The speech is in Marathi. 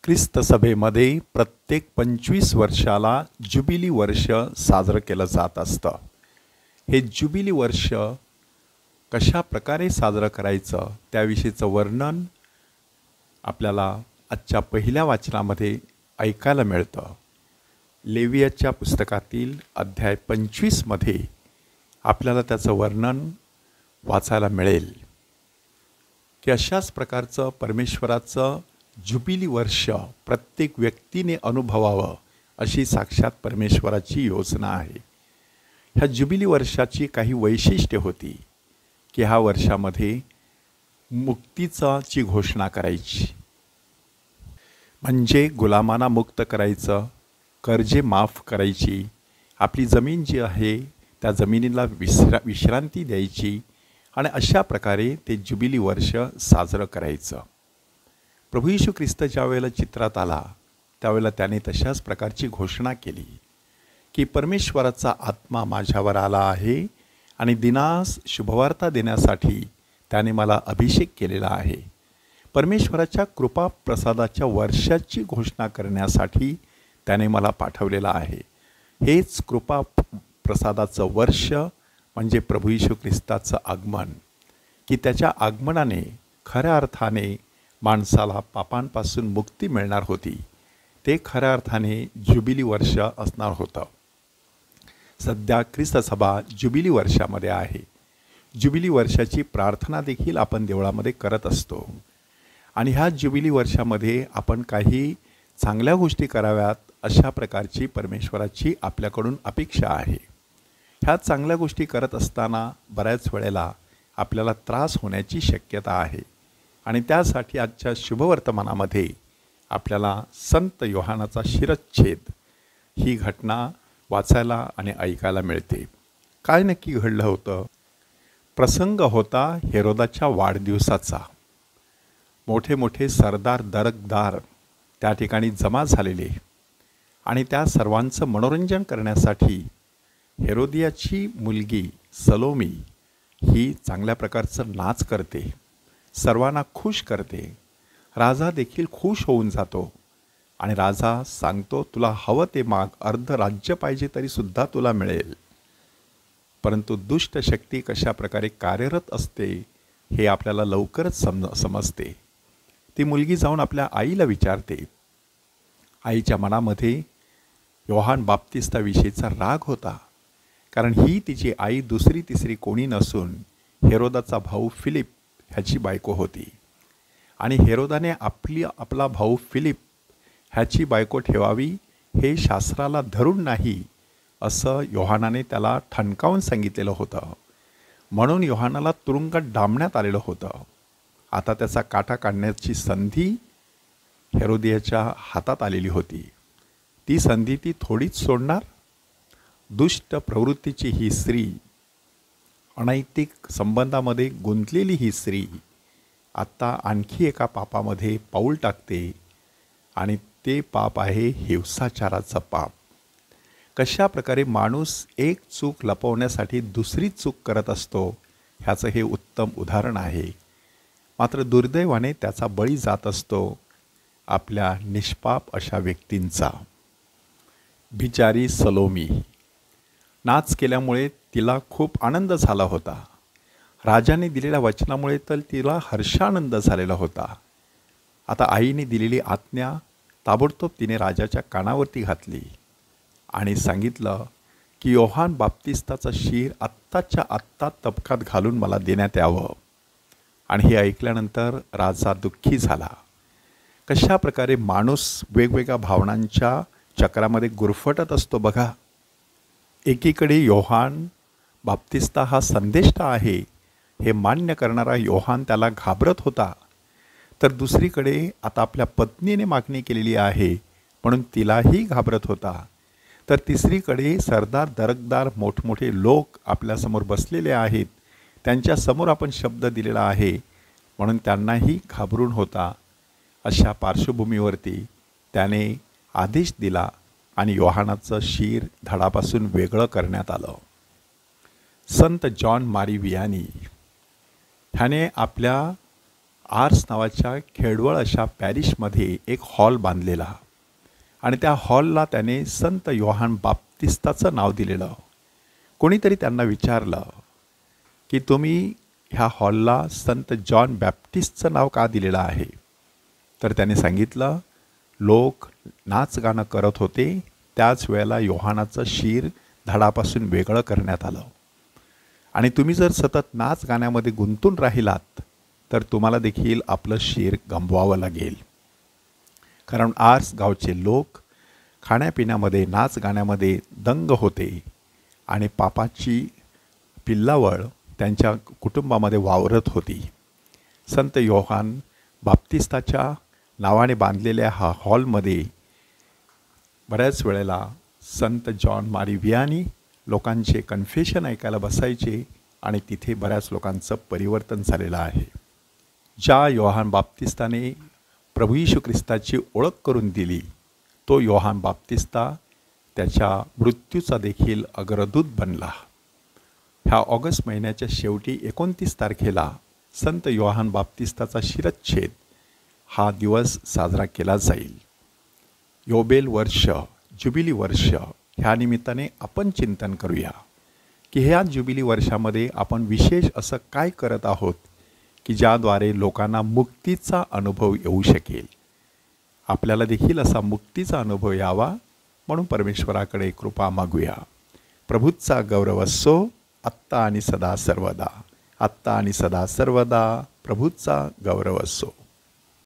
ख्रिस्त सभेमध्ये प्रत्येक 25 वर्षाला ज्युबिली वर्ष साजरं केलं जात असतं. हे ज्युबिली वर्ष कशा प्रकारे साजरं करायचं त्याविषयीचं वर्णन आपल्याला आजच्या पहिल्या वाचनामध्ये ऐकायला मिळतं. लेवियाच्या पुस्तकातील अध्याय 25मध्ये आपल्याला त्याचं वर्णन वाचायला मिळेल की अशाच प्रकारचं परमेश्वराचं ज्युबिली वर्ष प्रत्येक व्यक्तीने अनुभवावं अशी साक्षात परमेश्वराची योजना आहे. ह्या ज्युबिली वर्षाची काही वैशिष्ट्ये होती की ह्या वर्षामध्ये मुक्तीची घोषणा करायची, म्हणजे गुलामांना मुक्त करायचं, कर्जे माफ करायची, आपली जमीन जी आहे त्या जमिनीला विश्रांती द्यायची आणि अशा प्रकारे ते ज्युबिली वर्ष साजरं करायचं. प्रभू येशू ख्रिस्त ज्या वेळेला चित्रात आला त्यावेळेला त्याने तशाच प्रकारची घोषणा केली की परमेश्वराचा आत्मा माझ्यावर आला आहे आणि दिनास शुभवार्ता देण्यासाठी त्याने मला अभिषेक केलेला आहे. परमेश्वराच्या कृपा प्रसादाच्या वर्षाची घोषणा करण्यासाठी त्याने मला पाठवलेला आहे. हेच कृपा प्रसादाचं वर्ष म्हणजे प्रभू येशू ख्रिस्ताचं आगमन, की त्याच्या आगमनाने खऱ्या अर्थाने माणसाला पापांपासून मुक्ती मिळणार होती. ते खऱ्या अर्थाने ज्युबिली वर्ष असणार होतं. सध्या ख्रिस्त सभा ज्युबिली वर्षामध्ये आहे. ज्युबिली वर्षाची प्रार्थना देखील आपण देवळामध्ये करत असतो आणि ह्या ज्युबिली वर्षामध्ये आपण काही चांगल्या गोष्टी कराव्यात अशा प्रकारची परमेश्वराची आपल्याकडून अपेक्षा आहे. ह्या चांगल्या गोष्टी करत असताना बऱ्याच वेळेला आपल्याला त्रास होण्याची शक्यता आहे आणि त्यासाठी आजच्या शुभवर्तमानामध्ये आपल्याला संत योहानाचा शिरच्छेद ही घटना वाचायला आणि ऐकायला मिळते. काय नक्की घडलं होतं? प्रसंग होता हेरोदाच्या वाढदिवसाचा. मोठे मोठे सरदार दरकदार त्या ठिकाणी जमा झालेले आणि त्या सर्वांचं मनोरंजन करण्यासाठी हेरोदियाची मुलगी सलोमी ही चांगल्या प्रकारचं नाच करते, सर्वांना खुश करते. राजा देखील खुश होऊन जातो आणि राजा सांगतो, तुला हवं ते माग, अर्ध राज्य पाहिजे तरीसुद्धा तुला मिळेल. परंतु दुष्ट शक्ती कशा प्रकारे कार्यरत असते हे आपल्याला लवकरच समजते. ती मुलगी जाऊन आपल्या आईला विचारते. आईच्या मनामध्ये योहान बाप्तिस्ताविषयीचा राग होता, कारण ही तिची आई दुसरी तिसरी कोणी नसून हेरोदाचा भाऊ फिलिप ह्याची बायको होती आणि हेरोदाने आपला भाऊ फिलिप ह्याची बायको ठेवावी हे शास्त्राला धरून नाही असं योहानाने त्याला ठणकावून सांगितलेलं होतं. म्हणून योहानाला तुरुंगात डांबण्यात आलेलं होतं. आता त्याचा काटा काढण्याची संधी हेरोदियाच्या हातात आलेली होती. ती संधी ती थोडीच सोडणार? दुष्ट प्रवृत्तीची ही स्त्री, अनैतिक संबंधामध्ये गुंतलेली ही स्त्री आत्ता आणखी एका पापामध्ये पाऊल टाकते आणि ते पाप आहे हिंसाचाराचं पाप. कशा प्रकारे माणूस एक चूक लपवण्यासाठी दुसरी चूक करत असतो ह्याचं हे उत्तम उदाहरण आहे. मात्र दुर्दैवाने त्याचा बळी जात असतो आपल्या निष्पाप अशा व्यक्तींचा. बिचारी सलोमी नाच केल्यामुळे तिला खूप आनंद झाला होता. राजाने दिलेल्या वचनामुळे तर तिला हर्षानंद झालेला होता. आता आईने दिलेली आज्ञा ताबडतोब तिने राजाच्या कानावरती घातली आणि सांगितलं की योहान बाप्तिस्ताचं शीर आत्ताच्या आत्ता तबकात घालून मला देण्यात यावं. आणि हे ऐकल्यानंतर राजा दुःखी झाला. कशा प्रकारे माणूस वेगवेगळ्या भावनांच्या चक्रामध्ये गुरफटत असतो बघा. एकीकडे योहान बाप्तिस्ता हा संदेष्टा आहे हे मान्य करणारा योहान त्याला घाबरत होता, तर दुसरीकडे आता आपल्या पत्नीने मागणी केलेली आहे म्हणून तिलाही घाबरत होता. तर तिसरीकडे सरदार दरकदार मोठमोठे लोक आपल्यासमोर बसलेले आहेत, त्यांच्यासमोर आपण शब्द दिलेला आहे म्हणून त्यांनाही घाबरून होता. अशा पार्श्वभूमीवरती त्याने आदेश दिला आणि योहानाचं शीर धडापासून वेगळं करण्यात आलं. संत जॉन मारी वियानी ह्याने आपल्या आर्स नावाच्या खेडवळ अशा पॅरिशमध्ये एक हॉल बांधलेला आणि त्या हॉलला त्याने संत योहान बाप्तिस्ताचं नाव दिलेलं. कोणीतरी त्यांना विचारलं की तुम्ही ह्या हॉलला संत जॉन बॅप्टिस्टचं नाव का दिलेलं आहे? तर त्याने सांगितलं, लोक नाच गाणं करत होते त्याच वेळेला योहानाचं शिर धडापासून वेगळं करण्यात आलं आणि तुम्ही जर सतत नाच गाण्यामध्ये गुंतून राहिलात तर तुम्हाला देखील आपलं शिर गमवावं लागेल. कारण आर्स गावचे लोक खाण्यापिण्यामध्ये नाच गाण्यामध्ये दंग होते आणि पापाची पिल्लावळ त्यांच्या कुटुंबामध्ये वावरत होती. संत योहान बाप्तिस्ताच्या नावाने बांधलेल्या हा हॉलमध्ये बऱ्याच वेळेला संत जॉन मारी वियानी लोकांचे कन्फेशन ऐकायला बसायचे आणि तिथे बऱ्याच लोकांचं परिवर्तन झालेलं आहे. ज्या योहान बाप्तिस्ताने प्रभू येशू ख्रिस्ताची ओळख करून दिली तो योहान बाप्तिस्ता त्याच्या मृत्यूचा देखील अग्रदूत बनला. ह्या ऑगस्ट महिन्याच्या शेवटी 29 तारखेला संत योहान बाप्तिस्ताचा शिरच्छेद हा दिवस साजरा केला जाईल. योबेल वर्ष, जुबिली वर्ष ह्या निमित्ताने आपण चिंतन करूया की ह्या जुबिली वर्षामध्ये आपण विशेष असं काय करत आहोत की ज्याद्वारे लोकांना मुक्तीचा अनुभव येऊ शकेल. आपल्याला देखील असा मुक्तीचा अनुभव यावा म्हणून परमेश्वराकडे कृपा मागूया. प्रभूचा गौरव असो आत्ता आणि सदा सर्वदा. आत्ता आणि सदा सर्वदा प्रभूचा गौरव असो.